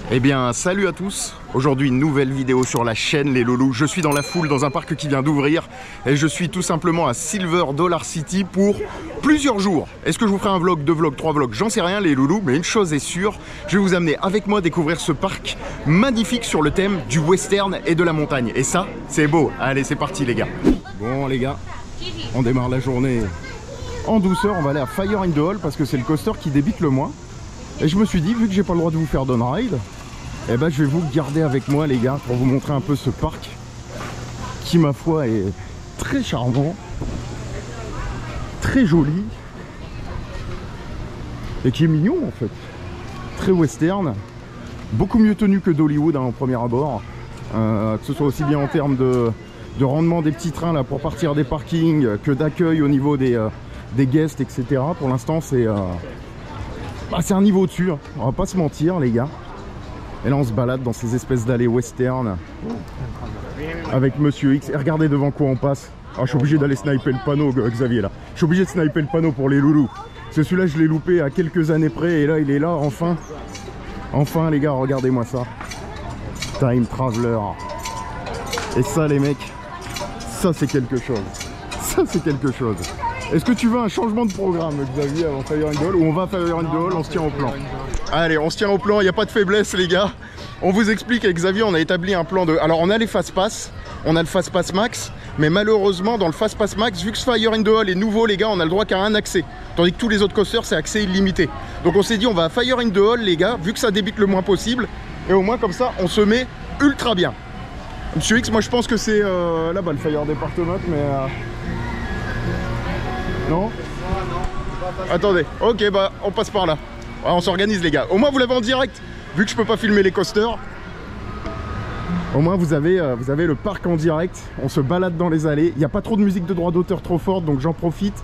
Eh bien, salut à tous. Aujourd'hui, une nouvelle vidéo sur la chaîne Les Loulous. Je suis dans la foule dans un parc qui vient d'ouvrir et je suis tout simplement à Silver Dollar City pour plusieurs jours. Est-ce que je vous ferai un vlog, 2 vlogs, 3 vlogs? J'en sais rien, les loulous, mais une chose est sûre, je vais vous amener avec moi découvrir ce parc magnifique sur le thème du western et de la montagne. Et ça, c'est beau. Allez, c'est parti les gars. Bon les gars, on démarre la journée en douceur. On va aller à Fire in the Hole parce que c'est le coaster qui débite le moins. Et je me suis dit, vu que j'ai pas le droit de vous faire downride, eh ben je vais vous garder avec moi les gars pour vous montrer un peu ce parc qui ma foi est très charmant, très joli et qui est mignon en fait, très western, beaucoup mieux tenu que d'Hollywood en premier abord, que ce soit aussi bien en termes de rendement des petits trains là pour partir des parkings que d'accueil au niveau des guests, etc. Pour l'instant c'est un niveau au-dessus, hein. On va pas se mentir les gars. Et là on se balade dans ces espèces d'allées western avec Monsieur X. Et regardez devant quoi on passe. Ah, je suis obligé d'aller sniper le panneau, Xavier là. Je suis obligé de sniper le panneau pour les loulous. C'est celui-là, je l'ai loupé à quelques années près. Et là il est là enfin. Enfin les gars, regardez-moi ça. Time Traveler. Et ça les mecs, ça c'est quelque chose. Ça c'est quelque chose. Est-ce que tu veux un changement de programme Xavier avant Fire in the Hole? Ou on va à Fire in the Hole, on se tient au plan? Allez, on se tient au plan, il n'y a pas de faiblesse les gars. On vous explique avec Xavier, on a établi un plan de... Alors on a les Fast Pass, on a le Fast Pass Max, mais malheureusement dans le Fast Pass Max, vu que Fire in the Hole est nouveau les gars, on a le droit qu'à un accès. Tandis que tous les autres coasters c'est accès illimité. Donc on s'est dit on va à Fire in the Hole les gars, vu que ça débite le moins possible. Et au moins comme ça on se met ultra bien. Monsieur X, moi je pense que c'est là-bas le Fire Department, mais... Non? Attendez, ok bah on passe par là. Ouais, on s'organise les gars. Au moins vous l'avez en direct. Vu que je peux pas filmer les coasters, au moins vous avez le parc en direct. On se balade dans les allées. Il n'y a pas trop de musique de droit d'auteur trop forte, donc j'en profite.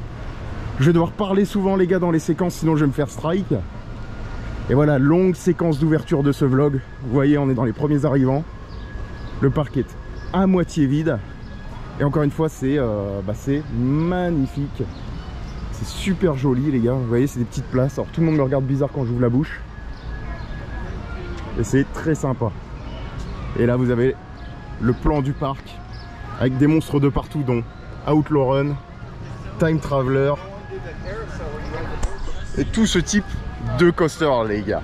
Je vais devoir parler souvent les gars dans les séquences, sinon je vais me faire strike. Et voilà, longue séquence d'ouverture de ce vlog. Vous voyez, on est dans les premiers arrivants. Le parc est à moitié vide. Et encore une fois, c'est magnifique. C'est super joli les gars, vous voyez c'est des petites places. Alors tout le monde me regarde bizarre quand j'ouvre la bouche. Et c'est très sympa. Et là vous avez le plan du parc avec des monstres de partout dont Outlaw Run, Time Traveler et tout ce type de coaster les gars.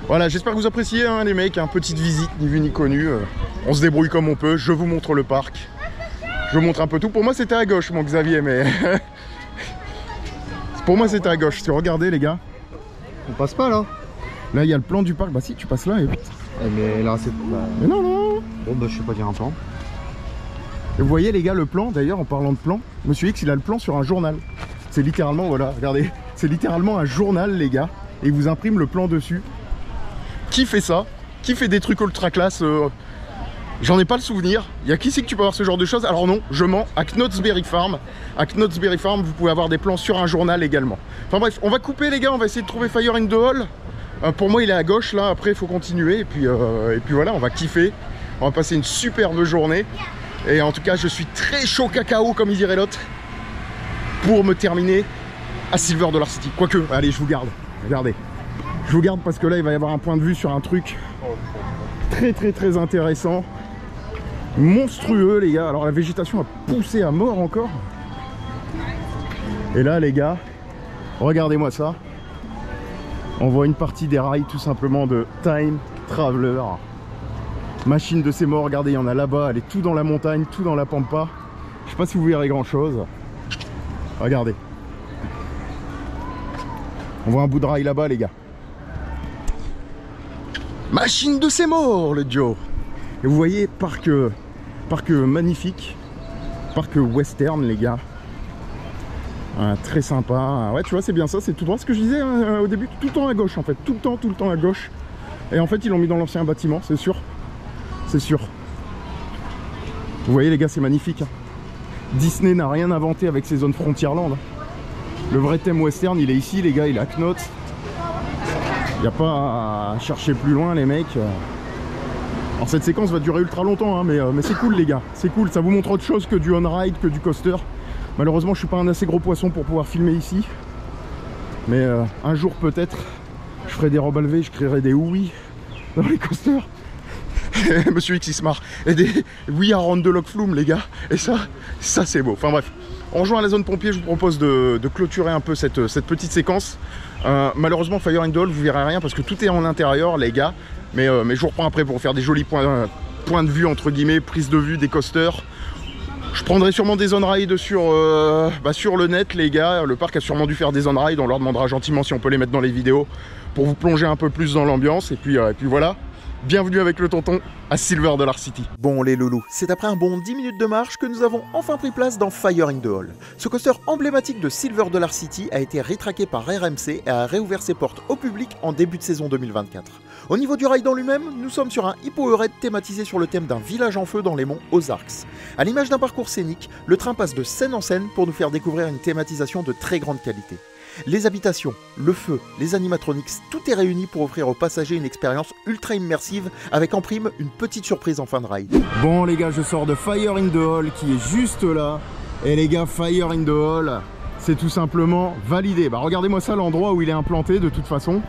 Voilà, j'espère que vous appréciez hein, les mecs, hein, petite visite ni vu ni connu. On se débrouille comme on peut, je vous montre le parc. Je vous montre un peu tout. Pour moi c'était à gauche mon Xavier, mais... Pour moi c'était à gauche, si regardez les gars. On passe pas là. Là il y a le plan du parc, bah si tu passes là et vite. Mais là c'est... Mais non non. Bon bah je sais pas dire un plan. Et vous voyez les gars le plan, d'ailleurs en parlant de plan, Monsieur X il a le plan sur un journal. C'est littéralement, voilà, regardez, c'est littéralement un journal les gars. Et il vous imprime le plan dessus. Qui fait ça? Qui fait des trucs ultra classe? J'en ai pas le souvenir. Il y a qui c'est que tu peux avoir ce genre de choses? Alors non, je mens. À Knott's Berry Farm. À Knott's Berry Farm, vous pouvez avoir des plans sur un journal également. Enfin bref, on va couper les gars. On va essayer de trouver Fire in the Hole. Pour moi, il est à gauche là. Après, il faut continuer. Et puis voilà, on va kiffer. On va passer une superbe journée. Et en tout cas, je suis très chaud cacao, comme il dirait l'autre, pour me terminer à Silver Dollar City. Quoique, allez, je vous garde. Regardez. Je vous garde parce que là, il va y avoir un point de vue sur un truc très très très intéressant. Monstrueux les gars. Alors la végétation a poussé à mort encore. Et là les gars, regardez-moi ça. On voit une partie des rails tout simplement de Time Traveler. Machine de ces morts, regardez, il y en a là-bas. Elle est tout dans la montagne, tout dans la pampa. Je sais pas si vous verrez grand chose. Regardez. On voit un bout de rail là-bas les gars. Machine de ces morts le Joe. Et vous voyez, parc magnifique, parc western les gars, très sympa. Ouais tu vois c'est bien ça, c'est tout droit ce que je disais hein, au début, tout le temps à gauche en fait, tout le temps à gauche. Et en fait ils l'ont mis dans l'ancien bâtiment, c'est sûr, c'est sûr. Vous voyez les gars, c'est magnifique hein. Disney n'a rien inventé avec ses zones Frontierland. Le vrai thème western il est ici les gars, il est à Knott's. Il n'y a pas à chercher plus loin les mecs. Alors cette séquence va durer ultra longtemps hein, mais c'est cool les gars, c'est cool, ça vous montre autre chose que du on-ride, que du coaster. Malheureusement je suis pas un assez gros poisson pour pouvoir filmer ici. Mais un jour peut-être, je ferai des robes à lever, je créerai des ouïs. dans les coasters. Monsieur X il se marre. Et des We Are on the Log Flume les gars. Et ça c'est beau. Enfin bref, en rejoint à la zone pompier, je vous propose de clôturer un peu cette petite séquence. Malheureusement Fire in the Hole, vous verrez rien parce que tout est en intérieur les gars. Mais je vous reprends après pour faire des jolis points de vue entre guillemets, prise de vue des coasters. Je prendrai sûrement des on-ride sur le net les gars. Le parc a sûrement dû faire des on-ride. On leur demandera gentiment si on peut les mettre dans les vidéos pour vous plonger un peu plus dans l'ambiance. Et puis voilà. Bienvenue avec le tonton à Silver Dollar City. Bon les loulous, c'est après un bon 10 minutes de marche que nous avons enfin pris place dans Fire in the Hole. Ce coaster emblématique de Silver Dollar City a été rétraqué par RMC et a réouvert ses portes au public en début de saison 2024. Au niveau du ride en lui-même, nous sommes sur un hippo-raid thématisé sur le thème d'un village en feu dans les monts Ozarks. À l'image d'un parcours scénique, le train passe de scène en scène pour nous faire découvrir une thématisation de très grande qualité. Les habitations, le feu, les animatronics, tout est réuni pour offrir aux passagers une expérience ultra immersive avec en prime une petite surprise en fin de ride. Bon les gars, je sors de Fire in the Hole qui est juste là. Et les gars, Fire in the Hole, c'est tout simplement validé. Bah regardez-moi ça, l'endroit où il est implanté de toute façon.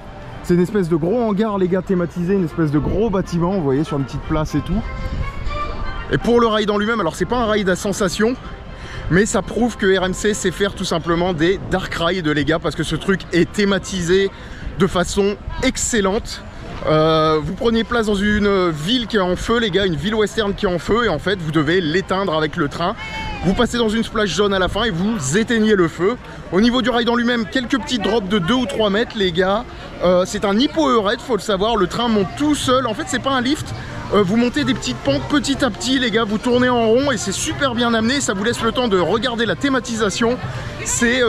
C'est une espèce de gros hangar les gars thématisé, une espèce de gros bâtiment, vous voyez, sur une petite place et tout. Et pour le ride en lui-même, alors c'est pas un ride à sensation, mais ça prouve que RMC sait faire tout simplement des dark rides les gars, parce que ce truc est thématisé de façon excellente. Vous prenez place dans une ville qui est en feu les gars, une ville western qui est en feu, et en fait vous devez l'éteindre avec le train. Vous passez dans une splash zone à la fin et vous éteignez le feu. Au niveau du ride en lui-même, quelques petits drops de 2 ou 3 mètres les gars. C'est un hippo-raid, faut le savoir, le train monte tout seul. En fait c'est pas un lift, vous montez des petites pentes petit à petit les gars, vous tournez en rond et c'est super bien amené. Ça vous laisse le temps de regarder la thématisation. C'est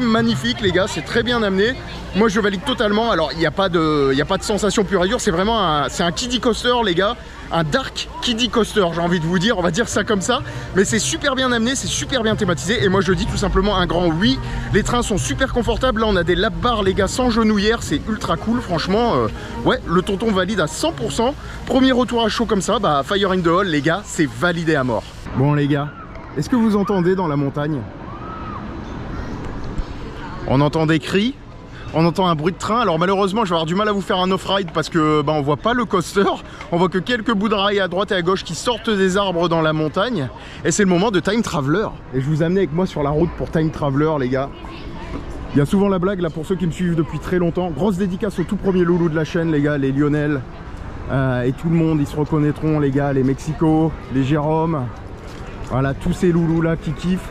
magnifique les gars, c'est très bien amené. Moi je valide totalement. Alors il n'y a pas de sensation pure et dure, c'est vraiment un kiddie coaster les gars. Un dark kiddie coaster, j'ai envie de vous dire, on va dire ça comme ça. Mais c'est super bien amené, c'est super bien thématisé. Et moi je dis tout simplement un grand oui. Les trains sont super confortables. Là on a des lap bars les gars sans genouillère, c'est ultra cool franchement. Ouais, le tonton valide à 100%. Premier retour à chaud comme ça, bah Fire in the Hole les gars, c'est validé à mort. Bon les gars, est-ce que vous entendez dans la montagne? On entend des cris, on entend un bruit de train. Alors malheureusement je vais avoir du mal à vous faire un off-ride parce que on voit pas le coaster. On voit que quelques bouts de rails à droite et à gauche qui sortent des arbres dans la montagne. Et c'est le moment de Time Traveler. Et je vous amène avec moi sur la route pour Time Traveler les gars. Il y a souvent la blague là pour ceux qui me suivent depuis très longtemps. Grosse dédicace au tout premier loulou de la chaîne les gars, les Lionel. Et tout le monde, ils se reconnaîtront les gars, les Mexico, les Jérôme. Voilà, tous ces loulous là qui kiffent.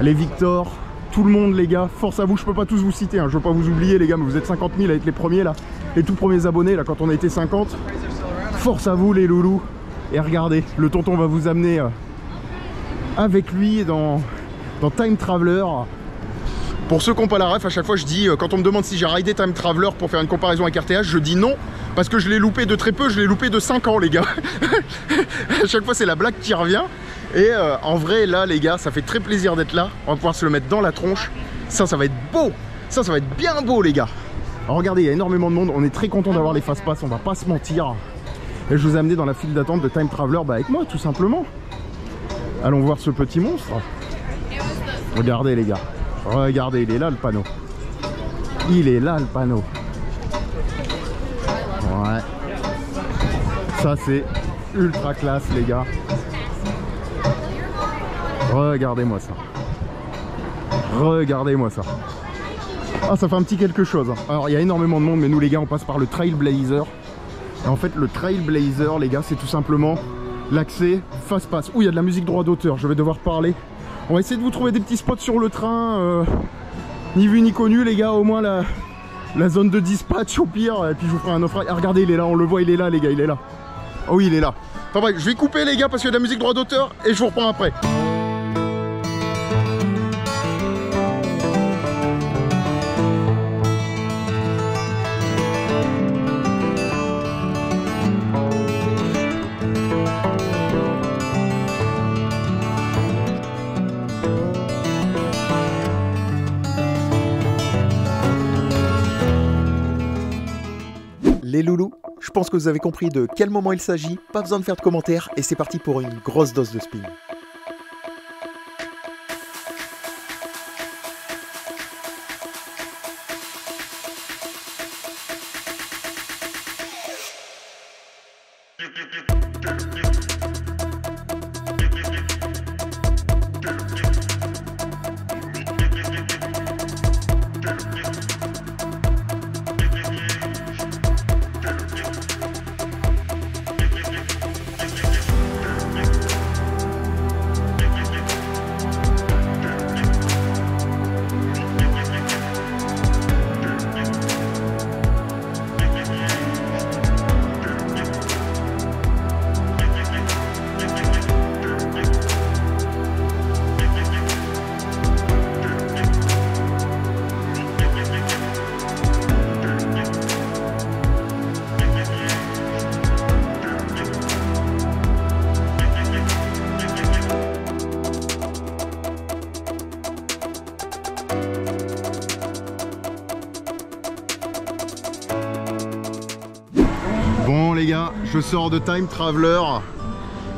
Les Victor. Tout le monde les gars, force à vous, je peux pas tous vous citer, hein. Je veux pas vous oublier les gars, mais vous êtes 50 000 à être les premiers là, les tout premiers abonnés là quand on a été 50. Force à vous les loulous. Et regardez, le tonton va vous amener avec lui dans Time Traveler. Pour ceux qui n'ont pas la ref, à chaque fois je dis, quand on me demande si j'ai ridé Time Traveler pour faire une comparaison avec RTH, je dis non, parce que je l'ai loupé de très peu, je l'ai loupé de 5 ans les gars. À chaque fois c'est la blague qui revient. Et en vrai là les gars, ça fait très plaisir d'être là. On va pouvoir se le mettre dans la tronche. Ça va être beau. Ça va être bien beau les gars. Alors regardez, il y a énormément de monde. On est très content d'avoir les fast-pass, on va pas se mentir. Et je vous ai amené dans la file d'attente de Time Traveler avec moi tout simplement. Allons voir ce petit monstre. Regardez les gars. Regardez, il est là le panneau. Il est là le panneau. Ouais. Ça c'est ultra classe les gars. Regardez-moi ça. Regardez-moi ça. Ah, ça fait un petit quelque chose. Alors, il y a énormément de monde, mais nous, les gars, on passe par le Trailblazer. Et en fait, le Trailblazer, les gars, c'est tout simplement l'accès fast-pass. Ouh, il y a de la musique droit d'auteur, je vais devoir parler. On va essayer de vous trouver des petits spots sur le train. Ni vu ni connu, les gars, au moins la zone de dispatch, au pire. Et puis, je vous ferai un offre. Ah, regardez, il est là, on le voit, il est là, les gars, il est là. Oh oui, il est là. Enfin bref, je vais couper, les gars, parce qu'il y a de la musique droit d'auteur, et je vous reprends après. Les loulous, je pense que vous avez compris de quel moment il s'agit, pas besoin de faire de commentaires et c'est parti pour une grosse dose de spin. Bon les gars, je sors de Time Traveler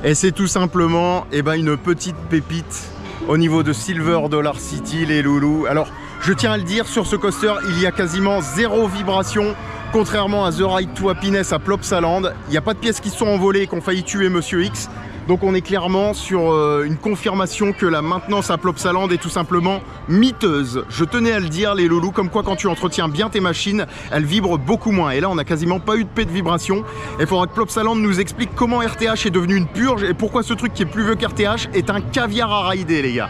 et c'est tout simplement une petite pépite au niveau de Silver Dollar City les loulous. Alors je tiens à le dire, sur ce coaster il y a quasiment zéro vibration, contrairement à The Ride to Happiness à Plopsaland. Il n'y a pas de pièces qui sont envolées et qui ont failli tuer Monsieur X. Donc on est clairement sur une confirmation que la maintenance à Plopsaland est tout simplement miteuse. Je tenais à le dire les loulous, comme quoi quand tu entretiens bien tes machines, elles vibrent beaucoup moins. Et là on n'a quasiment pas eu de paix de vibration. Et il faudra que Plopsaland nous explique comment RTH est devenu une purge et pourquoi ce truc qui est plus vieux qu'RTH est un caviar à rider les gars.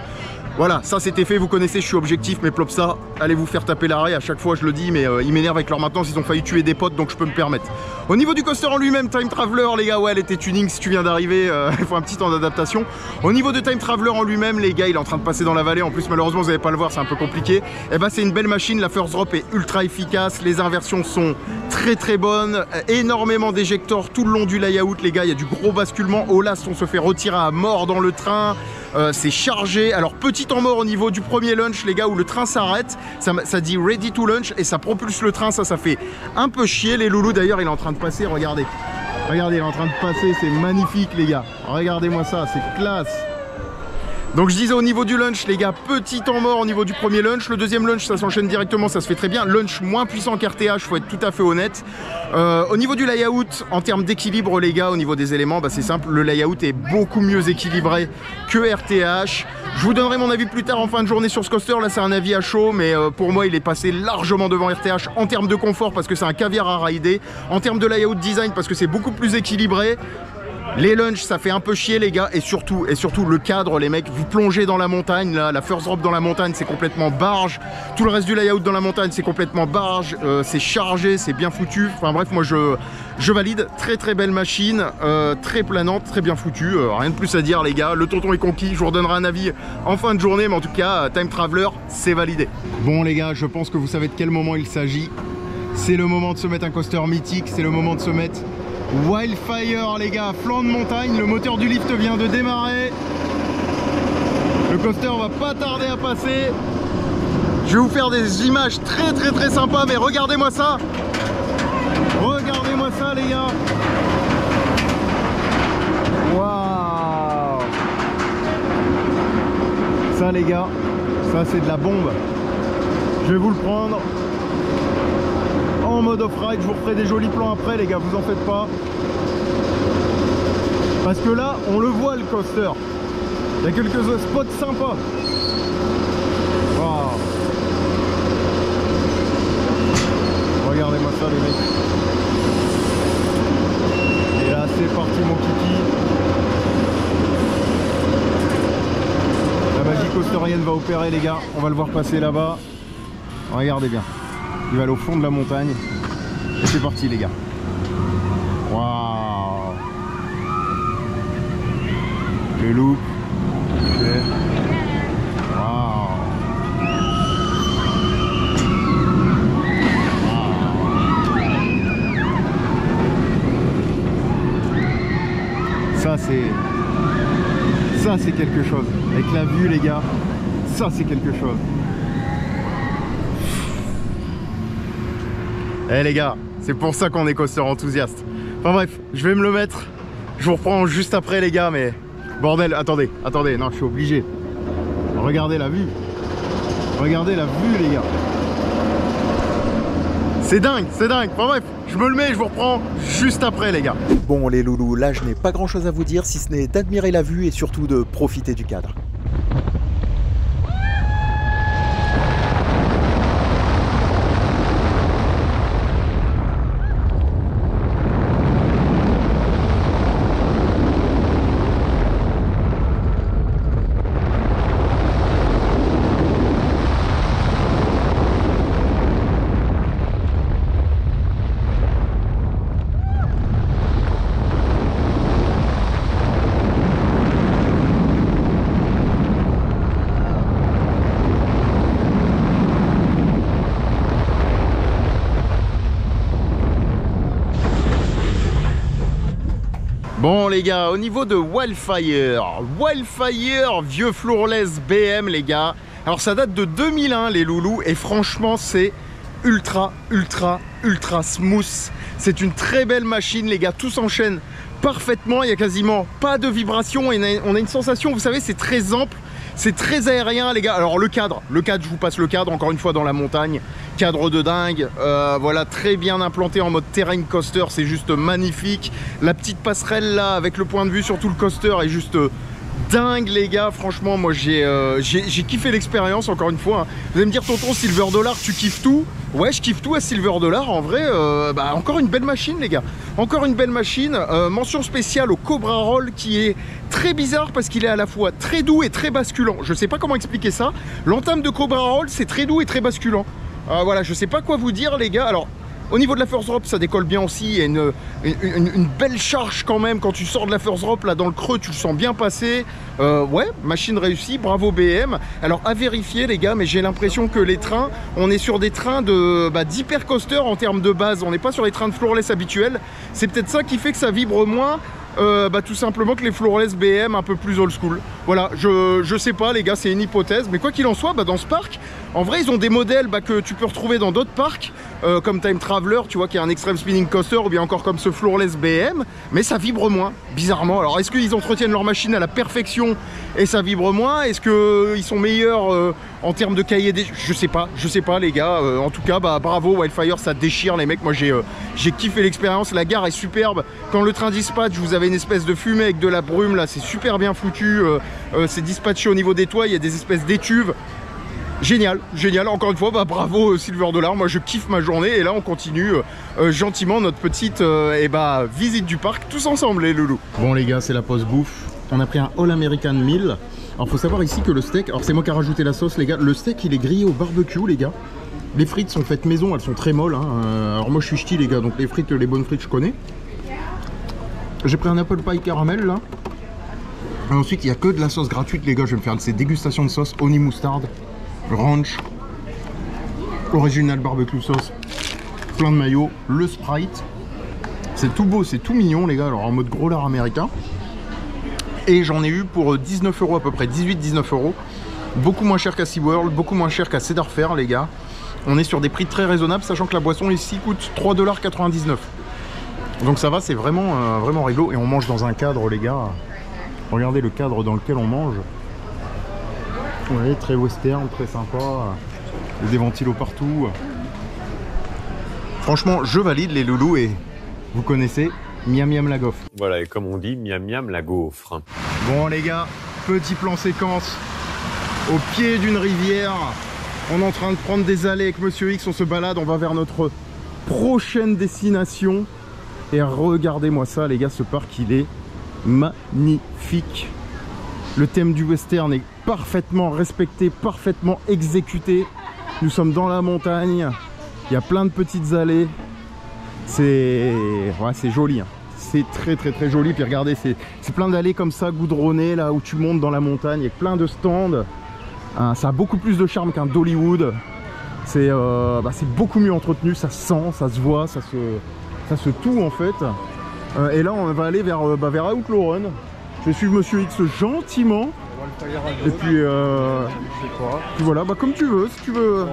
Voilà, ça c'était fait, vous connaissez, je suis objectif, mais Plopsa, allez vous faire taper l'arrêt, à chaque fois je le dis, mais ils m'énervent avec leur maintenance, ils ont failli tuer des potes, donc je peux me permettre. Au niveau du coaster en lui-même, Time Traveler, les gars, ouais, elle était tuning, si tu viens d'arriver, il faut un petit temps d'adaptation. Au niveau de Time Traveler en lui-même, les gars, il est en train de passer dans la vallée, en plus malheureusement vous n'allez pas le voir, c'est un peu compliqué. Et bah c'est une belle machine, la first drop est ultra efficace, les inversions sont très bonnes, énormément d'éjecteurs tout le long du layout, les gars, il y a du gros basculement, au last on se fait retirer à mort dans le train. C'est chargé. Alors petit temps mort au niveau du premier launch les gars, où le train s'arrête, ça dit ready to launch et ça propulse le train, ça fait un peu chier les loulous. D'ailleurs il est en train de passer, regardez, il est en train de passer, c'est magnifique les gars, regardez-moi ça, c'est classe. Donc je disais au niveau du launch les gars, petit temps mort au niveau du premier launch. Le deuxième launch ça s'enchaîne directement, ça se fait très bien. Launch moins puissant qu'RTH, faut être tout à fait honnête. Au niveau du layout, en termes d'équilibre les gars, au niveau des éléments, c'est simple, le layout est beaucoup mieux équilibré que RTH. Je vous donnerai mon avis plus tard en fin de journée sur ce coaster. Là c'est un avis à chaud, mais pour moi il est passé largement devant RTH en termes de confort parce que c'est un caviar à rider, en termes de layout design parce que c'est beaucoup plus équilibré. Les lunchs ça fait un peu chier les gars, et surtout le cadre les mecs, vous plongez dans la montagne là, la first drop dans la montagne c'est complètement barge, tout le reste du layout dans la montagne c'est complètement barge, c'est chargé, c'est bien foutu, enfin bref moi je valide, très belle machine, très planante, très bien foutue, rien de plus à dire les gars, le tonton est conquis, je vous redonnerai un avis en fin de journée, mais en tout cas Time Traveler c'est validé. Bon les gars, je pense que vous savez de quel moment il s'agit, c'est le moment de se mettre un coaster mythique, c'est le moment de se mettre Wildfire les gars, flanc de montagne, le moteur du lift vient de démarrer. Le coaster va pas tarder à passer. Je vais vous faire des images très sympas, mais regardez-moi ça. Regardez-moi ça les gars. Waouh. Ça les gars, ça c'est de la bombe. Je vais vous le prendre en mode off-ride, je vous referai des jolis plans après les gars, vous en faites pas. Parce que là, on le voit le coaster. Il y a quelques spots sympas. Wow. Regardez-moi ça les mecs. Et là c'est parti mon kiki. La magie coasterienne va opérer les gars, on va le voir passer là-bas. Regardez bien. Il va aller au fond de la montagne. Et c'est parti les gars. Waouh. Le loop. Ok. Waouh. Ça c'est quelque chose. Avec la vue les gars, ça c'est quelque chose. Eh les gars, c'est pour ça qu'on est coaster enthousiaste. Enfin bref, je vais me le mettre. Je vous reprends juste après les gars, mais bordel, attendez, non je suis obligé. Regardez la vue. Regardez la vue les gars. C'est dingue, c'est dingue. Enfin bref, je me le mets et je vous reprends juste après les gars. Bon les loulous, là je n'ai pas grand chose à vous dire si ce n'est d'admirer la vue et surtout de profiter du cadre. Bon les gars, au niveau de Wildfire, vieux floorless BM les gars. Alors ça date de 2001 les loulous et franchement c'est ultra smooth. C'est une très belle machine les gars, tout s'enchaîne parfaitement, il n'y a quasiment pas de vibration et on a une sensation, vous savez, c'est très ample. C'est très aérien les gars. Alors le cadre, je vous passe le cadre encore une fois dans la montagne. Cadre de dingue, voilà, très bien implanté en mode terrain coaster, c'est juste magnifique. La petite passerelle là avec le point de vue sur tout le coaster est juste dingue les gars. Franchement moi j'ai kiffé l'expérience encore une fois. Vous allez me dire tonton Silver Dollar tu kiffes tout? Ouais je kiffe tout à Silver Dollar en vrai. Encore une belle machine les gars. Encore une belle machine. Mention spéciale au Cobra Roll qui est très bizarre parce qu'il est à la fois très doux et très basculant. Je sais pas comment expliquer ça. L'entame de Cobra Roll c'est très doux et très basculant. Voilà, je sais pas quoi vous dire les gars. Alors au niveau de la first drop ça décolle bien aussi. Il y a une belle charge quand même quand tu sors de la first drop là dans le creux, tu le sens bien passer. Ouais, machine réussie, bravo BM. Alors à vérifier les gars, mais j'ai l'impression que les trains, on est sur des trains d'hypercoaster en termes de base. On n'est pas sur les trains de floorless habituels. C'est peut-être ça qui fait que ça vibre moins. Tout simplement que les floorless BM un peu plus old school. Voilà, je sais pas les gars, c'est une hypothèse, mais quoi qu'il en soit, dans ce parc, en vrai ils ont des modèles que tu peux retrouver dans d'autres parcs, comme Time Traveler, tu vois, qui est un extreme spinning coaster, ou bien encore comme ce floorless BM, mais ça vibre moins, bizarrement. Alors est-ce qu'ils entretiennent leur machine à la perfection et ça vibre moins? Est-ce qu'ils sont meilleurs en termes de cahier des... Je sais pas les gars. En tout cas, bravo Wildfire, ça déchire les mecs. Moi j'ai kiffé l'expérience, la gare est superbe. Quand le train dispatch, vous avez une espèce de fumée avec de la brume là, c'est super bien foutu. C'est dispatché au niveau des toits, il y a des espèces d'étuves. Génial, génial, encore une fois, bravo Silver Dollar, moi je kiffe ma journée et là on continue gentiment notre petite visite du parc tous ensemble les loulous. Bon les gars, c'est la pause bouffe, on a pris un All American Meal. Alors faut savoir ici que le steak, alors c'est moi qui ai rajouté la sauce les gars, le steak il est grillé au barbecue les gars. Les frites sont faites maison, elles sont très molles, hein. Alors moi je suis ch'ti les gars, donc les frites, les bonnes frites je connais. J'ai pris un apple pie caramel là. Et ensuite il n'y a que de la sauce gratuite les gars, je vais me faire ces dégustations de sauce, honey mustard, ranch, original barbecue sauce, plein de mayo, le Sprite. C'est tout beau, c'est tout mignon les gars, alors en mode gros lard américain. Et j'en ai eu pour 19 € à peu près, 18-19 €. Beaucoup moins cher qu'à SeaWorld, beaucoup moins cher qu'à Cedar Fair les gars. On est sur des prix très raisonnables, sachant que la boisson ici coûte 3,99 $. Donc ça va, c'est vraiment, vraiment réglo. Et on mange dans un cadre les gars. Regardez le cadre dans lequel on mange. Ouais, très western, très sympa. Il y a des ventilos partout. Franchement, je valide les loulous et vous connaissez, miam miam la gaufre. Voilà, et comme on dit, miam miam la gaufre. Bon les gars, petit plan séquence. Au pied d'une rivière, on est en train de prendre des allées avec Monsieur X, on se balade, on va vers notre prochaine destination. Et regardez-moi ça les gars, ce parc il est magnifique. Le thème du western est parfaitement respecté, parfaitement exécuté. Nous sommes dans la montagne, il y a plein de petites allées. C'est joli, hein. C'est très joli. Puis regardez, c'est plein d'allées comme ça, goudronnées, là où tu montes dans la montagne, il y a plein de stands. Ça a beaucoup plus de charme qu'un Dollywood. C'est beaucoup mieux entretenu, ça sent, ça se voit, ça se toue en fait. Et là on va aller vers Outlaw Run. Je vais suivre Monsieur X gentiment. Et puis, puis voilà, comme tu veux, si tu veux.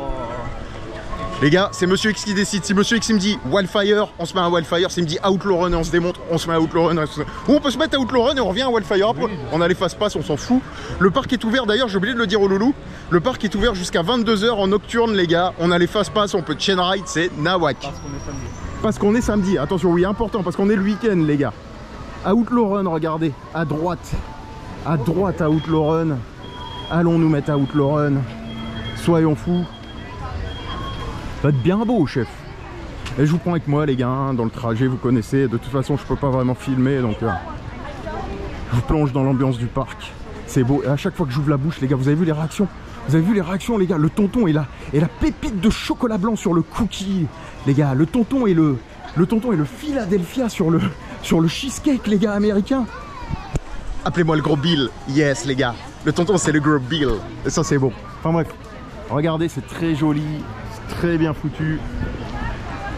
Les gars, c'est Monsieur X qui décide. Si Monsieur X il me dit Wildfire, on se met à Wildfire. S'il me dit Outlaw Run et on se démonte, on se met à Outlaw Run. Ou on peut se mettre à Outlaw Run et on revient à Wildfire. Après, on a les fast-pass, on s'en fout. Le parc est ouvert, d'ailleurs, j'ai oublié de le dire au loulou. Le parc est ouvert jusqu'à 22 h en nocturne, les gars. On a les fast-pass, on peut chain ride, c'est nawak. Parce qu'on est samedi. Attention, oui, important, parce qu'on est le week-end, les gars. À Outlaw Run, regardez, à droite. À droite, à Outlaw Run. Allons nous mettre à Outlaw Run. Soyons fous. Ça va être bien beau, chef. Et je vous prends avec moi, les gars, hein, dans le trajet, vous connaissez. De toute façon, je peux pas vraiment filmer, donc je vous plonge dans l'ambiance du parc. C'est beau. Et à chaque fois que j'ouvre la bouche, les gars, vous avez vu les réactions? Vous avez vu les réactions, les gars? Le tonton est là. Et la pépite de chocolat blanc sur le cookie. Les gars, le tonton et le Philadelphia sur le cheesecake, les gars, américains. Appelez-moi le gros Bill. Yes, les gars. Le tonton, c'est le gros Bill. Et ça, c'est beau. Enfin bref. Regardez, c'est très joli. Très bien foutu.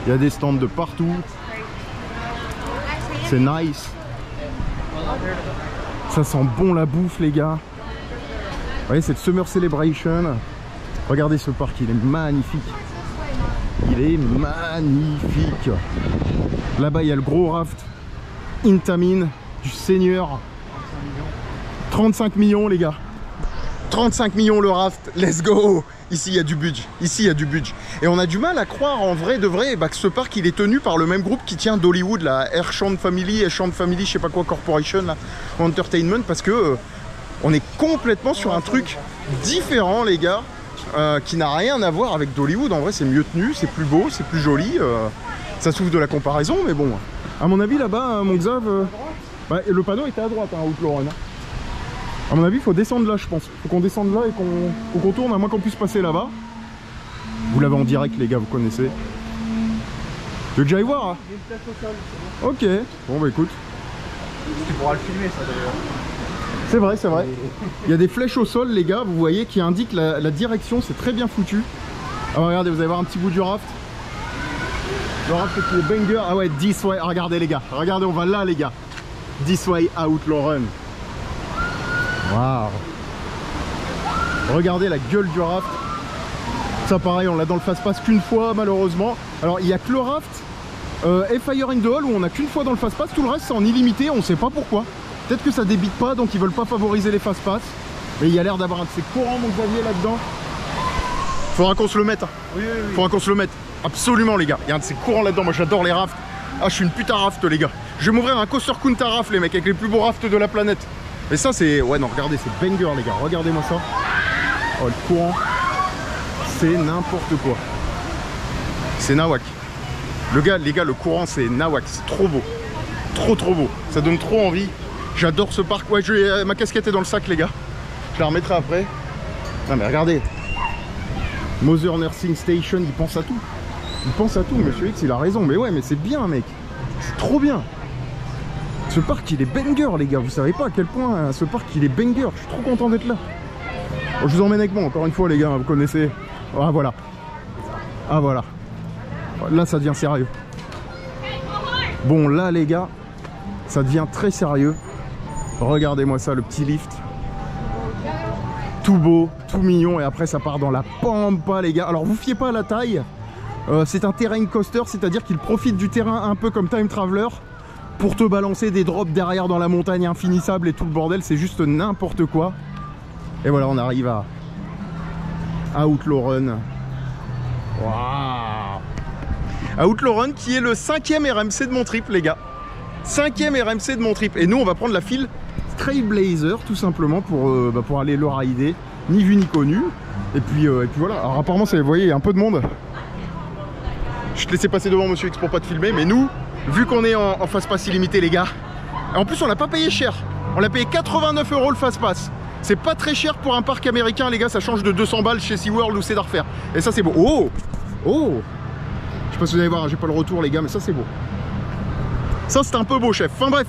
Il y a des stands de partout. C'est nice. Ça sent bon la bouffe, les gars. Vous voyez, c'est le Summer Celebration. Regardez ce parc, il est magnifique. Il est magnifique. Là-bas, il y a le gros raft Intamin du Seigneur. 35 millions, les gars. 35 millions le raft, let's go. Ici il y a du budget, ici il y a du budget. Et on a du mal à croire en vrai de vrai que ce parc il est tenu par le même groupe qui tient d'Hollywood, la Ershand Family, je sais pas quoi Corporation, là, Entertainment, parce que on est complètement sur un truc différent, les gars, qui n'a rien à voir avec d'Hollywood. En vrai c'est mieux tenu, c'est plus beau, c'est plus joli, ça souffre de la comparaison, mais bon, à mon avis là-bas, mon Xav, le panneau était à droite, hein, Outlaw Run. A mon avis, il faut descendre là, je pense. Faut qu'on descende là et qu'on contourne, à moins qu'on puisse passer là-bas. Vous l'avez en direct, les gars, vous connaissez. Tu veux que j'aille voir, hein? Ok. Bon, bah écoute. Tu pourras le filmer, ça, d'ailleurs. C'est vrai, c'est vrai. Il y a des flèches au sol, les gars, vous voyez, qui indiquent la direction. C'est très bien foutu. Alors, regardez, vous allez voir un petit bout du raft. Le raft qui est banger. Ah ouais, this way. Regardez, les gars. Regardez, on va là, les gars. This way, Outlaw Run. Waouh. Regardez la gueule du raft. Ça pareil, on l'a dans le fast-pass qu'une fois malheureusement. Alors il n'y a que le raft et Fire in the Hall où on n'a qu'une fois dans le fast-pass. Tout le reste c'est en illimité, on sait pas pourquoi. Peut-être que ça débite pas donc ils veulent pas favoriser les fast-pass. Mais il y a l'air d'avoir un de ces courants, mon Xavier, là-dedans. Faudra qu'on se le mette. Oui, oui, oui. Faudra qu'on se le mette. Absolument, les gars. Il y a un de ces courants là-dedans. Moi j'adore les rafts. Ah, je suis une putain raft, les gars. Je vais m'ouvrir un coaster Kunta Raft, les mecs, avec les plus beaux rafts de la planète. Et ça c'est... Ouais non, regardez, c'est banger, les gars. Regardez-moi ça. Oh, le courant. C'est n'importe quoi. C'est nawak. Les gars, le courant c'est nawak. C'est trop beau. Trop beau. Ça donne trop envie. J'adore ce parc. Ouais, ma casquette est dans le sac, les gars. Je la remettrai après. Non mais regardez. Mother Nursing Station, il pense à tout. Il pense à tout, Monsieur X, il a raison. Mais ouais, mais c'est bien, mec. C'est trop bien. Ce parc il est banger, les gars, vous savez pas à quel point ce parc il est banger. Je suis trop content d'être là. Bon, je vous emmène avec moi encore une fois, les gars, vous connaissez. Ah voilà. Ah voilà. Là ça devient sérieux. Bon là les gars, ça devient très sérieux. Regardez-moi ça, le petit lift. Tout beau, tout mignon, et après ça part dans la pampa, les gars. Alors vous fiez pas à la taille. C'est un terrain coaster, c'est-à-dire qu'il profite du terrain un peu comme Time Traveler pour te balancer des drops derrière dans la montagne infinissable et tout le bordel, c'est juste n'importe quoi. Et voilà, on arrive à Outlaw Run. Waouh! Outlaw Run qui est le 5e RMC de mon trip, les gars. 5e RMC de mon trip. Et nous, on va prendre la file Trailblazer tout simplement pour aller le rider. Ni vu ni connu. Et puis voilà. Alors apparemment, vous voyez, il y a un peu de monde. Je te laissais passer devant, Monsieur X, pour pas te filmer, mais nous, vu qu'on est en fast-pass illimité, les gars, et en plus on l'a pas payé cher, on l'a payé 89 € le fast-pass. C'est pas très cher pour un parc américain, les gars, ça change de 200 balles chez SeaWorld ou Cedar Fair. Et ça c'est beau. Oh, oh, je sais pas si vous allez voir, j'ai pas le retour, les gars, mais ça c'est beau. Ça c'est un peu beau, chef. Enfin bref,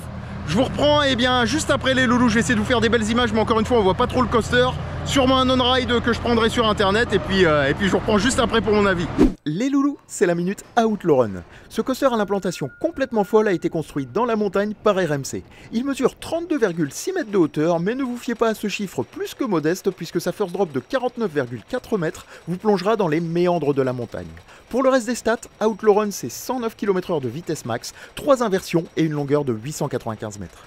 je vous reprends, et bien juste après les loulous, je vais essayer de vous faire des belles images, mais encore une fois on voit pas trop le coaster. sûrement un on-ride que je prendrai sur internet et puis je vous reprends juste après pour mon avis. Les loulous, c'est la minute Outlaw Run. Ce coaster à l'implantation complètement folle a été construit dans la montagne par RMC. Il mesure 32,6 mètres de hauteur, mais ne vous fiez pas à ce chiffre plus que modeste puisque sa first drop de 49,4 mètres vous plongera dans les méandres de la montagne. Pour le reste des stats, Outlaw Run c'est 109 km/h de vitesse max, 3 inversions et une longueur de 895 mètres.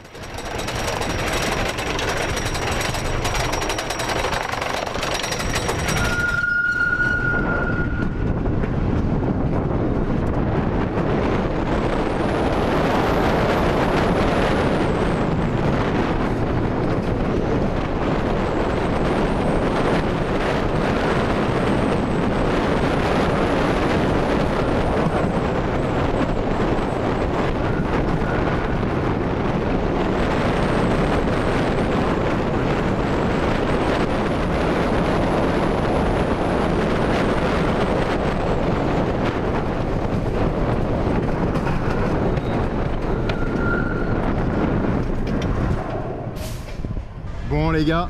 Bon les gars,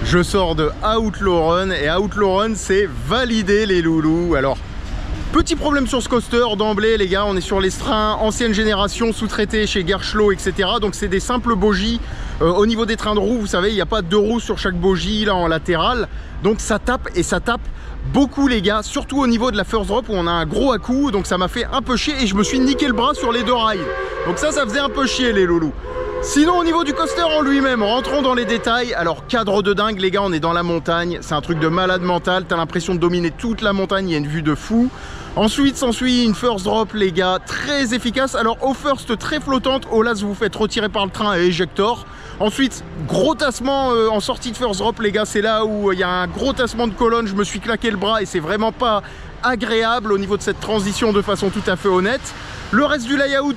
je sors de Outlaw Run et Outlaw Run c'est validé les loulous. Alors petit problème sur ce coaster d'emblée les gars, on est sur les trains ancienne génération sous-traités chez Gerstlauer etc. Donc c'est des simples bogies. Au niveau des trains de roues, vous savez, il n'y a pas de 2 roues sur chaque bogie là en latéral. Donc ça tape et ça tape beaucoup les gars, surtout au niveau de la first drop où on a un gros à-coup. Donc ça m'a fait un peu chier et je me suis niqué le bras sur les 2 rails. Donc ça faisait un peu chier les loulous. Sinon au niveau du coaster en lui-même, rentrons dans les détails. Alors cadre de dingue les gars, on est dans la montagne, c'est un truc de malade mental, t'as l'impression de dominer toute la montagne, il y a une vue de fou. Ensuite s'ensuit une first drop les gars, très efficace. Alors au first très flottante, au last vous vous faites retirer par le train et éjector. Ensuite gros tassement en sortie de first drop les gars, c'est là où il y a un gros tassement de colonne, je me suis claqué le bras et c'est vraiment pas agréable au niveau de cette transition de façon tout à fait honnête. Le reste du layout,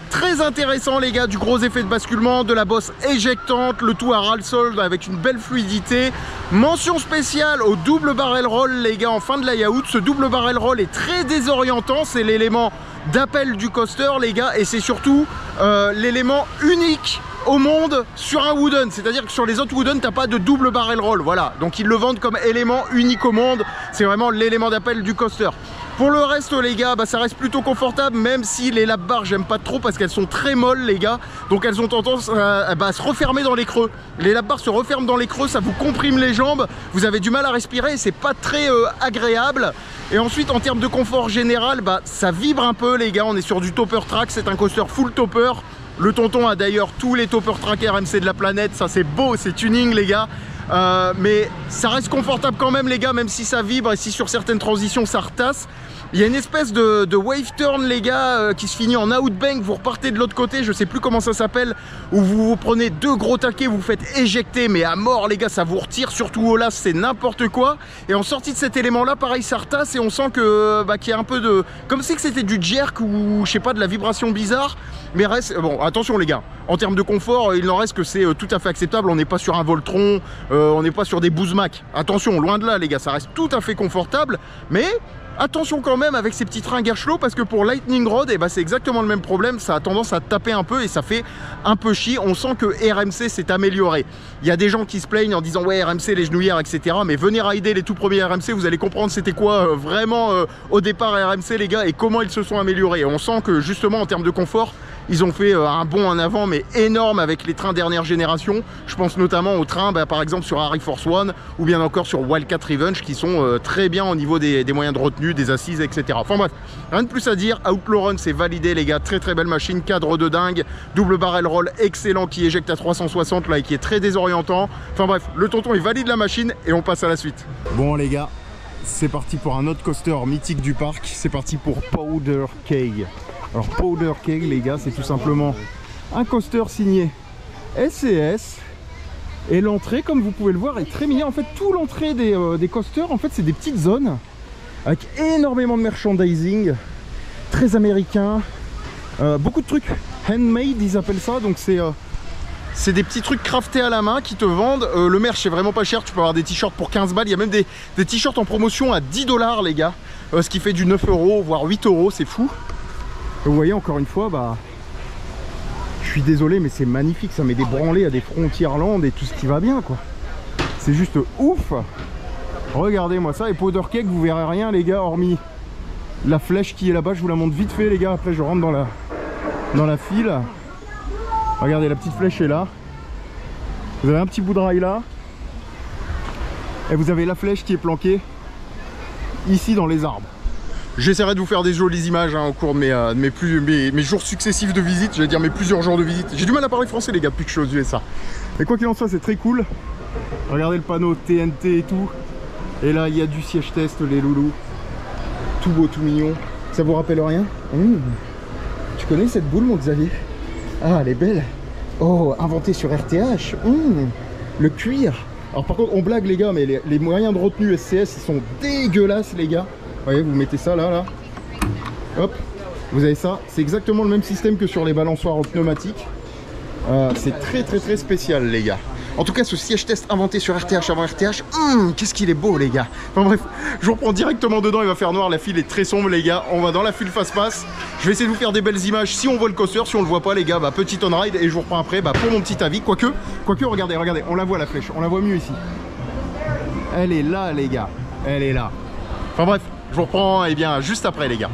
très intéressant les gars, du gros effet de basculement, de la bosse éjectante, le tout à ras-le-sol avec une belle fluidité. Mention spéciale au double barrel roll les gars en fin de layout. Ce double barrel roll est très désorientant, c'est l'élément d'appel du coaster les gars et c'est surtout l'élément unique au monde sur un wooden, c'est-à-dire que sur les autres wooden t'as pas de double barrel roll, voilà, donc ils le vendent comme élément unique au monde, c'est vraiment l'élément d'appel du coaster. Pour le reste les gars, ça reste plutôt confortable, même si les lap bars j'aime pas trop parce qu'elles sont très molles les gars, donc elles ont tendance à se refermer dans les creux. Les lap bars se referment dans les creux, ça vous comprime les jambes, vous avez du mal à respirer, c'est pas très agréable. Et ensuite en termes de confort général, ça vibre un peu les gars, on est sur du topper track, c'est un coaster full topper. Le tonton a d'ailleurs tous les topper track RMC de la planète, ça c'est beau, c'est tuning les gars. Mais ça reste confortable quand même les gars, même si ça vibre et si sur certaines transitions ça retasse. Il y a une espèce de wave turn les gars qui se finit en outbank, vous repartez de l'autre côté, je sais plus comment ça s'appelle, où vous prenez 2 gros taquets, vous vous faites éjecter mais à mort les gars, ça vous retire, surtout au las c'est n'importe quoi. Et en sortie de cet élément là pareil ça retasse et on sent que qu'il y a un peu de, comme si que c'était du jerk ou je sais pas, de la vibration bizarre. Mais reste, bon attention les gars, en termes de confort il n'en reste que c'est tout à fait acceptable, on n'est pas sur un Voltron, on n'est pas sur des Bouzmac, attention loin de là les gars, ça reste tout à fait confortable. Mais attention quand même avec ces petits trains Gerstlauer parce que pour Lightning Rod c'est exactement le même problème, ça a tendance à taper un peu et ça fait un peu chier. On sent que RMC s'est amélioré. Il y a des gens qui se plaignent en disant ouais RMC les genouillères etc, mais venez rider les tout premiers RMC, vous allez comprendre c'était quoi vraiment au départ RMC les gars et comment ils se sont améliorés. Et on sent que justement en termes de confort ils ont fait un bond en avant mais énorme avec les trains dernière génération. Je pense notamment aux trains par exemple sur Harry Force One ou bien encore sur Wildcat Revenge qui sont très bien au niveau des moyens de retenue, des assises etc. Enfin bref, rien de plus à dire. Outlaw Run c'est validé les gars, très très belle machine, cadre de dingue, double barrel roll excellent qui éjecte à 360 là et qui est très désorientant. Enfin bref, le tonton il valide la machine et on passe à la suite. Bon les gars, c'est parti pour un autre coaster mythique du parc, c'est parti pour Powder Keg. Alors Powder Keg les gars, c'est tout simplement un coaster signé SCS et l'entrée comme vous pouvez le voir est très mignon. En fait tout l'entrée des coasters en fait c'est des petites zones avec énormément de merchandising, très américain, beaucoup de trucs handmade ils appellent ça, donc c'est des petits trucs craftés à la main qui te vendent. Le merch c'est vraiment pas cher, tu peux avoir des t-shirts pour 15 balles, il y a même des t-shirts en promotion à 10 $ les gars, ce qui fait du 9 € voire 8 €, c'est fou. Et vous voyez encore une fois, je suis désolé mais c'est magnifique, ça met des branlées à des Frontierland et tout ce qui va bien quoi. C'est juste ouf. Regardez-moi ça, et powder cake, vous verrez rien les gars, hormis la flèche qui est là-bas. Je vous la montre vite fait les gars, après je rentre dans la file. Regardez, la petite flèche est là. Vous avez un petit bout de rail là. Et vous avez la flèche qui est planquée ici dans les arbres. J'essaierai de vous faire des jolies images hein, au cours de mes jours successifs de visite. J'allais dire mes plusieurs jours de visite. J'ai du mal à parler français les gars depuis que je suis aux USA. Mais quoi qu'il en soit, c'est très cool. Regardez le panneau TNT et tout. Et là, il y a du siège test, les loulous. Tout beau, tout mignon. Ça vous rappelle rien? Tu connais cette boule, mon Xavier? Ah, elle est belle. Oh, inventée sur RTH. Le cuir. Alors par contre, on blague les gars, mais les moyens de retenue SCS, ils sont dégueulasses les gars. Vous voyez, vous mettez ça là. Hop, vous avez ça. C'est exactement le même système que sur les balançoires pneumatiques. C'est très spécial les gars. En tout cas, ce siège test inventé sur RTH avant RTH, qu'est-ce qu'il est beau les gars. Enfin bref, je vous reprends directement dedans, il va faire noir, la file est très sombre les gars. On va dans la file face-passe. Je vais essayer de vous faire des belles images si on voit le coaster. Si on le voit pas les gars, bah petit on-ride et je vous reprends après pour mon petit avis. Quoique, regardez, on la voit la flèche, on la voit mieux ici. Elle est là les gars, elle est là. Enfin bref, je vous reprends bien juste après les gars.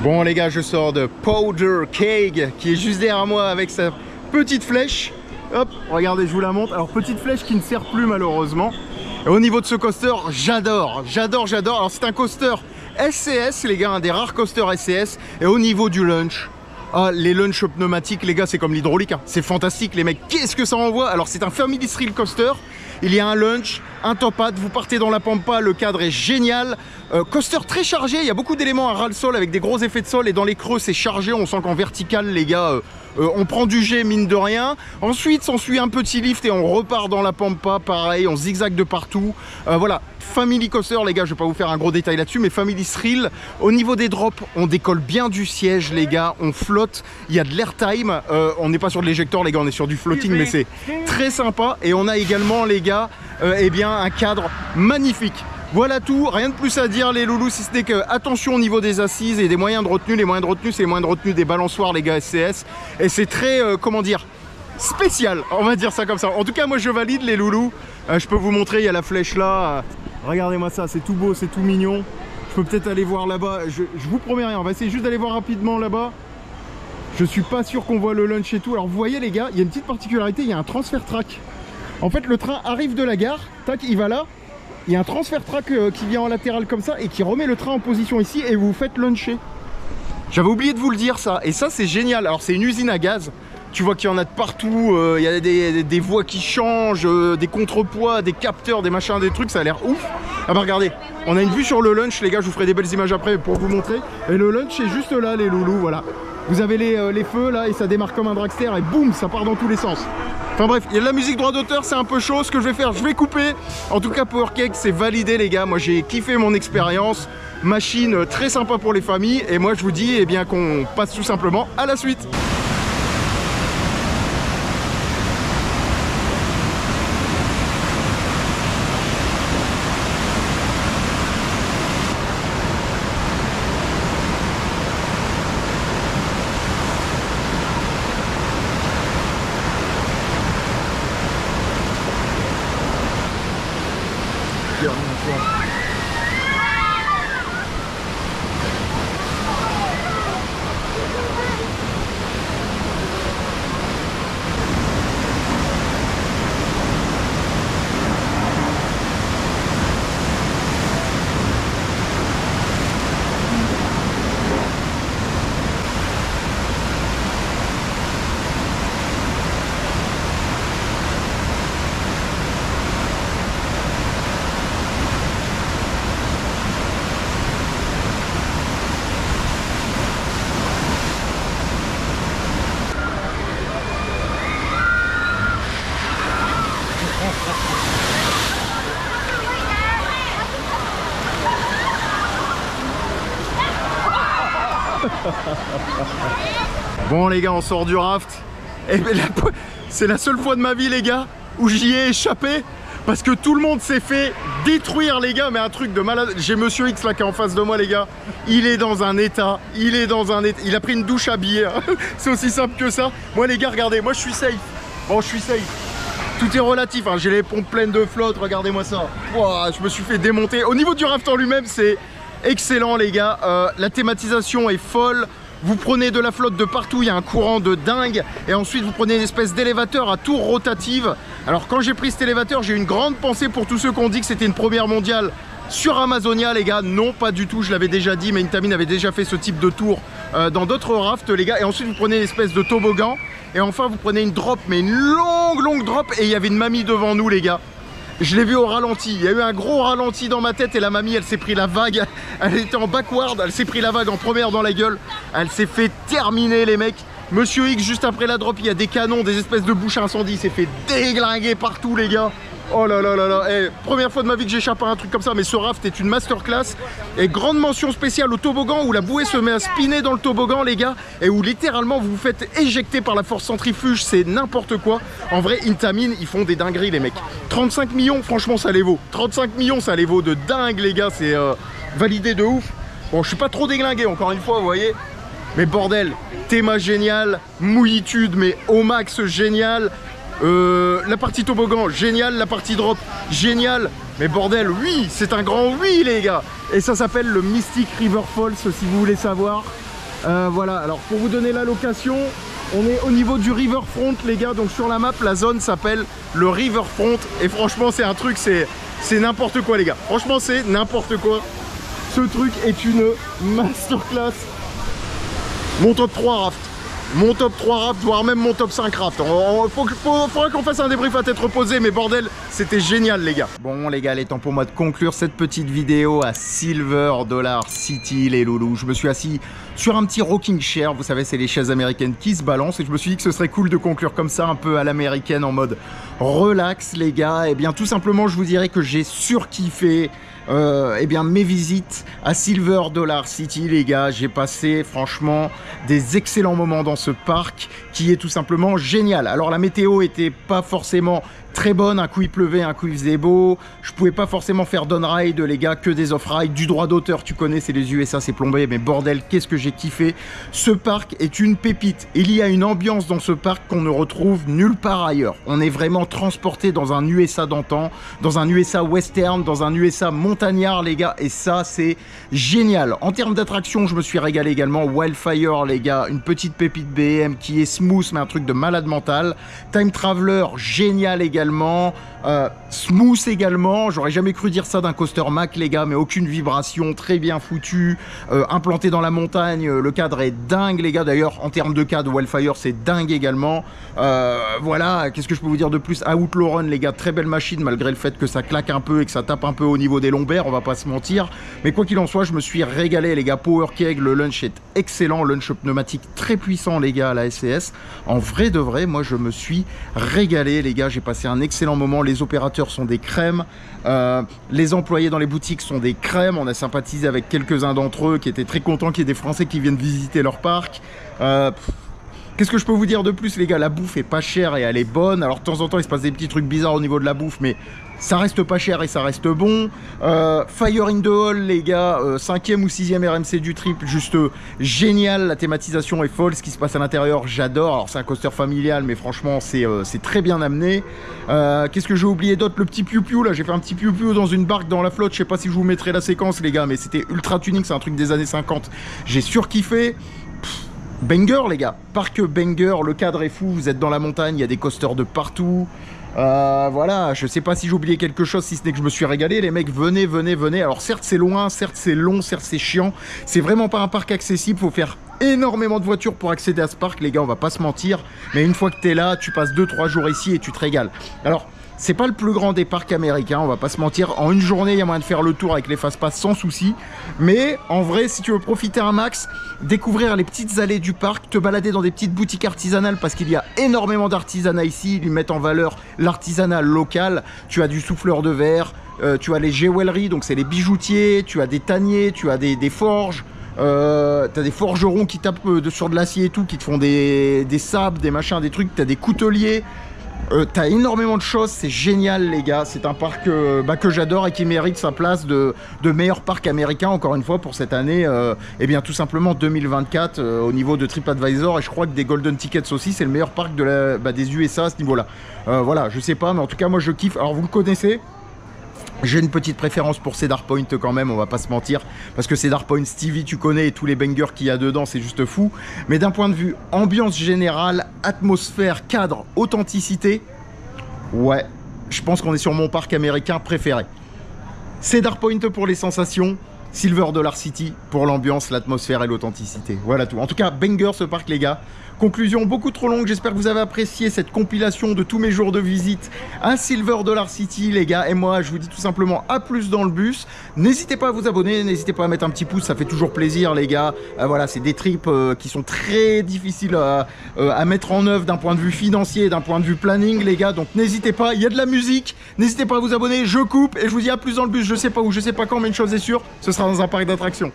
Bon les gars, je sors de Powder Cake qui est juste derrière moi avec sa petite flèche. Hop, regardez, je vous la montre. Alors petite flèche qui ne sert plus malheureusement. Et au niveau de ce coaster, j'adore. Alors c'est un coaster SCS les gars, un des rares coasters SCS. Et au niveau du lunch, les lunchs pneumatiques les gars, c'est comme l'hydraulique, hein. C'est fantastique les mecs, qu'est-ce que ça envoie. Alors c'est un Family Thrill Coaster. Il y a un lunch, un top hat, vous partez dans la pampa, le cadre est génial. Coaster très chargé, il y a beaucoup d'éléments à ras le sol avec des gros effets de sol et dans les creux c'est chargé, on sent qu'en vertical les gars, on prend du jet mine de rien. Ensuite s'ensuit un petit lift et on repart dans la pampa, pareil, on zigzag de partout. Voilà, Family Coaster les gars, je vais pas vous faire un gros détail là-dessus, mais Family Thrill. Au niveau des drops, on décolle bien du siège les gars, on flotte, il y a de l'airtime, on n'est pas sur de l'éjecteur les gars, on est sur du floating mais c'est très sympa. Et on a également les gars, eh bien un cadre magnifique. Voilà tout, rien de plus à dire les loulous, si ce n'est que attention au niveau des assises et des moyens de retenue. Les moyens de retenue, c'est les moyens de retenue des balançoires les gars SCS. Et c'est très, comment dire, spécial, on va dire ça comme ça. En tout cas moi je valide les loulous. Je peux vous montrer, il y a la flèche là. Regardez-moi ça, c'est tout beau, c'est tout mignon. Je peux peut-être aller voir là-bas, je vous promets rien, on va essayer juste d'aller voir rapidement là-bas. Je suis pas sûr qu'on voit le lunch et tout. Alors vous voyez les gars, il y a une petite particularité, il y a un transfert track. En fait le train arrive de la gare, tac, il va là. Il y a un transfert track qui vient en latéral comme ça et qui remet le train en position ici et vous faites luncher. J'avais oublié de vous le dire ça, et ça c'est génial. Alors c'est une usine à gaz, tu vois qu'il y en a de partout, il y a des voies qui changent, des contrepoids, des capteurs, des machins, des trucs, ça a l'air ouf. Ah bah regardez, on a une vue sur le lunch les gars, je vous ferai des belles images après pour vous montrer. Et le lunch est juste là les loulous, voilà. Vous avez les feux là et ça démarre comme un dragster et boum, ça part dans tous les sens. Enfin bref, il y a de la musique droit d'auteur, c'est un peu chaud. Ce que je vais faire, je vais couper. En tout cas, Power Cake, c'est validé les gars. Moi, j'ai kiffé mon expérience. Machine très sympa pour les familles. Et moi, je vous dis eh bien qu'on passe tout simplement à la suite. Bon les gars, on sort du raft. Et c'est la seule fois de ma vie les gars où j'y ai échappé. Parce que tout le monde s'est fait détruire les gars, mais un truc de malade. J'ai Monsieur X là qui est en face de moi les gars. Il est dans un état, il a pris une douche habillée. C'est aussi simple que ça. Moi les gars, regardez, moi je suis safe. Bon, je suis safe. Tout est relatif, hein. J'ai les pompes pleines de flotte, regardez-moi ça. Wow, je me suis fait démonter. Au niveau du raft en lui-même, c'est excellent les gars. La thématisation est folle. Vous prenez de la flotte de partout, il y a un courant de dingue. Et ensuite, vous prenez une espèce d'élévateur à tour rotative. Alors, quand j'ai pris cet élévateur, j'ai eu une grande pensée pour tous ceux qui ont dit que c'était une première mondiale sur Amazonia, les gars. Non, pas du tout, je l'avais déjà dit, mais Intamin avait déjà fait ce type de tour dans d'autres rafts, les gars. Et ensuite, vous prenez une espèce de toboggan. Et enfin, vous prenez une drop, mais une longue drop. Et il y avait une mamie devant nous, les gars. Je l'ai vu au ralenti, il y a eu un gros ralenti dans ma tête et la mamie elle s'est pris la vague, elle était en backward, elle s'est pris la vague en première dans la gueule, elle s'est fait terminer les mecs. Monsieur X juste après la drop il y a des canons, des espèces de bouches à incendie, il s'est fait déglinguer partout les gars. Oh là là là là, hey, première fois de ma vie que j'échappe à un truc comme ça, mais ce raft est une masterclass. Et grande mention spéciale au toboggan où la bouée se met à spinner dans le toboggan les gars, et où littéralement vous vous faites éjecter par la force centrifuge, c'est n'importe quoi. En vrai, Intamin, ils font des dingueries les mecs. 35 millions, franchement ça les vaut. 35 millions ça les vaut de dingue les gars, c'est validé de ouf. Bon, je suis pas trop déglingué encore une fois, vous voyez. Mais bordel, théma génial, mouillitude mais au max génial. La partie toboggan, génial, la partie drop, génial. Mais bordel, oui, c'est un grand oui les gars. Et ça s'appelle le Mystic River Falls si vous voulez savoir. Voilà, alors pour vous donner la location, on est au niveau du Riverfront les gars. Donc sur la map, la zone s'appelle le Riverfront. Et franchement c'est un truc, c'est n'importe quoi les gars. Franchement c'est n'importe quoi. Ce truc est une masterclass. Mon top 3 raft. Mon top 3 raft, voire même mon top 5 raft. Faudra qu'on fasse un débrief à tête reposée, mais bordel, c'était génial les gars. Bon les gars, il est temps pour moi de conclure cette petite vidéo à Silver Dollar City les loulous. Je me suis assis sur un petit rocking chair, vous savez c'est les chaises américaines qui se balancent, et je me suis dit que ce serait cool de conclure comme ça un peu à l'américaine en mode relax les gars. Et bien tout simplement je vous dirais que j'ai surkiffé eh bien mes visites à Silver Dollar City les gars. J'ai passé franchement des excellents moments dans ce parc qui est tout simplement génial. Alors la météo était pas forcément très bonne, un coup il pleuvait, un coup il faisait beau, je pouvais pas forcément faire down-ride les gars, que des off-ride, du droit d'auteur tu connais, c'est les USA, c'est plombé, mais bordel qu'est-ce que j'ai kiffé. Ce parc est une pépite, il y a une ambiance dans ce parc qu'on ne retrouve nulle part ailleurs. On est vraiment transporté dans un USA d'antan, dans un USA western, dans un USA montagnard les gars, et ça c'est génial. En termes d'attraction, je me suis régalé également. Wildfire les gars, une petite pépite BM qui est smooth mais un truc de malade mental. Time Traveler, génial également. Smooth également, j'aurais jamais cru dire ça d'un coaster Mac les gars, mais aucune vibration, très bien foutu, implanté dans la montagne, le cadre est dingue les gars. D'ailleurs en termes de cadre, Wildfire c'est dingue également. Voilà, qu'est-ce que je peux vous dire de plus? Outlaw Run les gars, très belle machine malgré le fait que ça claque un peu et que ça tape un peu au niveau des lombaires, on va pas se mentir, mais quoi qu'il en soit je me suis régalé les gars. Power Keg, le lunch est excellent, lunch pneumatique très puissant les gars à la SCS. En vrai de vrai, moi je me suis régalé les gars, j'ai passé un excellent moment. Les opérateurs sont des crèmes, les employés dans les boutiques sont des crèmes. On a sympathisé avec quelques-uns d'entre eux qui étaient très contents qu'il y ait des Français qui viennent visiter leur parc. Qu'est-ce que je peux vous dire de plus les gars? La bouffe est pas chère et elle est bonne. Alors de temps en temps il se passe des petits trucs bizarres au niveau de la bouffe, mais ça reste pas cher et ça reste bon. Fire in the Hall les gars, 5e ou 6e RMC du trip, juste génial. La thématisation est folle, ce qui se passe à l'intérieur j'adore. Alors c'est un coaster familial mais franchement c'est très bien amené. Qu'est-ce que j'ai oublié d'autre? Le petit piou-piou là, j'ai fait un petit piou-piou dans une barque dans la flotte. Je sais pas si je vous mettrai la séquence les gars, mais c'était ultra tuning, c'est un truc des années 50. J'ai surkiffé. Banger les gars, parc banger, le cadre est fou, vous êtes dans la montagne, il y a des coasters de partout. Voilà, je sais pas si j'ai oublié quelque chose, si ce n'est que je me suis régalé. Les mecs, venez, venez, venez. Alors certes c'est loin, certes c'est long, certes c'est chiant. C'est vraiment pas un parc accessible, faut faire énormément de voitures pour accéder à ce parc les gars, on va pas se mentir. Mais une fois que t'es là, tu passes 2-3 jours ici et tu te régales. Alors c'est pas le plus grand des parcs américains, on va pas se mentir. En une journée, il y a moyen de faire le tour avec les fast-pass sans souci. Mais en vrai, si tu veux profiter un max, découvrir les petites allées du parc, te balader dans des petites boutiques artisanales parce qu'il y a énormément d'artisanat ici. Ils mettent en valeur l'artisanat local. Tu as du souffleur de verre, tu as les jewelry, donc c'est les bijoutiers, tu as des tanniers, tu as des forges. T'as des forgerons qui tapent sur de l'acier et tout, qui te font des sabres, des machins, des trucs. T'as des couteliers. T'as énormément de choses, c'est génial les gars, c'est un parc que j'adore et qui mérite sa place de meilleur parc américain encore une fois pour cette année, et bien tout simplement 2024 au niveau de TripAdvisor, et je crois que des Golden Tickets aussi, c'est le meilleur parc des USA à ce niveau là. Voilà, je sais pas, mais en tout cas moi je kiffe. Alors vous le connaissez, j'ai une petite préférence pour Cedar Point quand même, on va pas se mentir, parce que Cedar Point, Stevie tu connais, et tous les bangers qu'il y a dedans, c'est juste fou. Mais d'un point de vue ambiance générale, atmosphère, cadre, authenticité, ouais, je pense qu'on est sur mon parc américain préféré. Cedar Point pour les sensations, Silver Dollar City pour l'ambiance, l'atmosphère et l'authenticité. Voilà tout. En tout cas, banger ce parc les gars. Conclusion beaucoup trop longue, j'espère que vous avez apprécié cette compilation de tous mes jours de visite à Silver Dollar City les gars, et moi je vous dis tout simplement à plus dans le bus. N'hésitez pas à vous abonner, n'hésitez pas à mettre un petit pouce, ça fait toujours plaisir les gars. Voilà, c'est des trips qui sont très difficiles à mettre en œuvre d'un point de vue financier, d'un point de vue planning les gars, donc n'hésitez pas, il y a de la musique, n'hésitez pas à vous abonner, je coupe et je vous dis à plus dans le bus, je sais pas où, je sais pas quand, mais une chose est sûre, ce sera dans un parc d'attractions.